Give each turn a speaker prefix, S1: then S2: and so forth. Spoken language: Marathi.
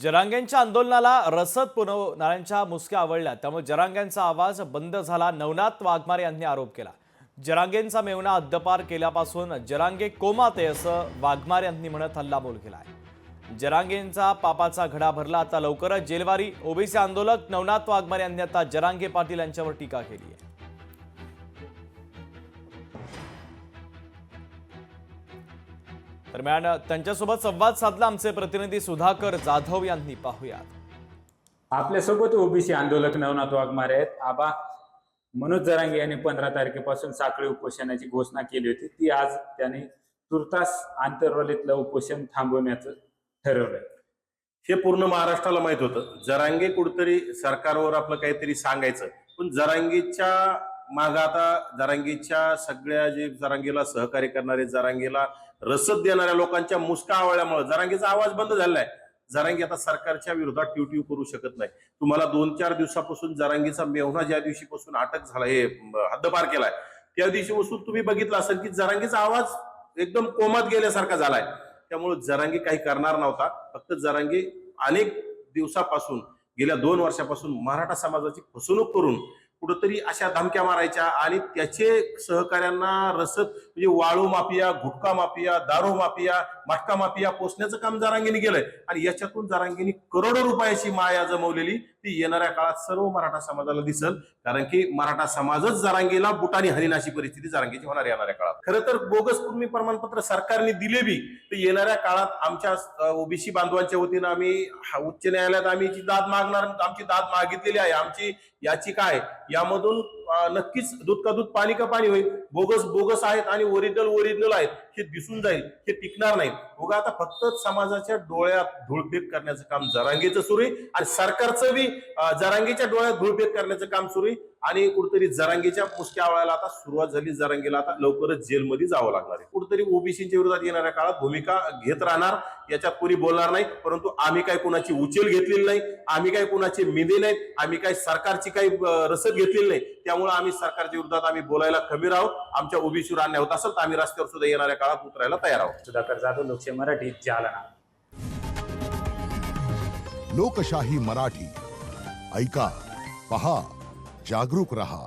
S1: जरांगेंच्या आंदोलनाला रसद पुरवणाऱ्यांच्या मुसक्या आवळल्या, त्यामुळे जरांगेंचा आवाज बंद झाला, नवनाथ वाघमारे यांनी आरोप केला। जरांगेंचा मेवणा हद्दपार केल्यापासून जरांगे कोमात आहे असं वाघमारे यांनी म्हणत हल्लाबोल केलाय। जरांगेंचा पापाचा घडा भरला, आता लवकरच जेलवारी। ओबीसी आंदोलक नवनाथ वाघमारे यांनी आता जरांगे पाटील यांच्यावर टीका केली आहे। दरम्यान त्यांच्यासोबत संवाद साधला आमचे प्रतिनिधी सुधाकर जाधव यांनी। पाहूयात।
S2: आपल्यासोबत ओबीसी आंदोलक नवनाथ वाघमारे आहेत। आबा, मनोज जरांगे यांनी 15 तारखेपासून साखळी उपोषणाची घोषणा केली होती, ती आज त्यांनी तुर्तास आंतरवलीतलं उपोषण थांबवण्याचं ठरवलंय।
S3: हे पूर्ण महाराष्ट्राला माहित होतं। जरांगे कुठतरी सरकारवर आपलं काहीतरी सांगायचं, पण जरांगेच्या माग आता जरांगेच्या सगळ्या जे जरांगेला सहकार्य करणारे, जरांगेला रसद देणाऱ्या लोकांच्या मुसका आवळल्यामुळे जरांगेचा आवाज बंद झालाय। जरांगे आता सरकारच्या विरोधात टिवटिव करू शकत नाही। तुम्हाला 2-4 दिवसापासून जरांगेचा मेव्हणा ज्या दिवशीपासून अटक झाला, हे हद्दपार केलाय, त्या दिवशीपासून तुम्ही बघितलं असेल की जरांगेचा आवाज एकदम कोमात गेल्यासारखा झालाय। त्यामुळे जरांगे काही करणार नव्हता। फक्त जरांगे अनेक दिवसापासून, गेल्या 2 वर्षापासून मराठा समाजाची फसवणूक करून कुठेतरी अशा धमक्या मारायच्या आणि त्याचे सहकार्यांना रसद, म्हणजे वाळू माफिया, गुटखा माफिया, दारू माफिया, मटका माफिया पोचण्याचं काम जरांगेने केलंय। आणि याच्यातून जरांगेने करोडो रुपयाची माया जमवलेली ती येणाऱ्या काळात सर्व मराठा समाजाला दिसल, कारण की मराठा समाजच जरांगेला बुटाने हरीन अशी परिस्थिती जरांगेची होणार येणाऱ्या काळात। खरं तर बोगस पुरमी प्रमाणपत्र सरकारने दिले बी, तर येणाऱ्या काळात आमच्या ओबीसी बांधवांच्या वतीनं आम्ही उच्च न्यायालयात आम्ही दाद मागणार, आमची दाद मागितलेली आहे। आमची याचिका आहे, यामधून नक्कीच दूध का दूध पाणी का पाणी होईल। बोगस आहेत आणि ओरिजिनल आहेत हे दिसून जाईल, हे टिकणार नाही। बघा, आता फक्त समाजाच्या डोळ्यात धूळफेक करण्याचं काम जरांगेचं सुरू आहे आणि सरकारचं बी जरांगेच्या डोळ्यात धूळफेक करण्याचं काम सुरू आहे। आणि कुठेतरी जरांगेच्या मुसक्या आवळायला आता सुरुवात झाली। जरांगेला आता लवकरच जेलमध्ये जावं लागणार आहे। कुठेतरी ओबीसीच्या विरोधात येणाऱ्या काळात भूमिका घेत राहणार, याच्यात कोणी बोलणार नाही। परंतु आम्ही काही कोणाची उचल घेतलेली नाही, आम्ही काही कोणाचे मिंदे नाहीत, आम्ही काही सरकारची काही रसद घेतलेली नाही। त्यामुळे आम्ही सरकारच्या विरोधात आम्ही बोलायला खमीर आहोत। आमच्या ओबीसीवर अन्याय होत असेल तर आम्ही रस्त्यावर सुद्धा येणाऱ्या काळात उतरायला तयार आहोत।
S2: सुधाकर जाधव, लोकशाही मराठी, जालना।
S4: लोकशाही मराठी, ऐका, पहा, जागरूक रहा।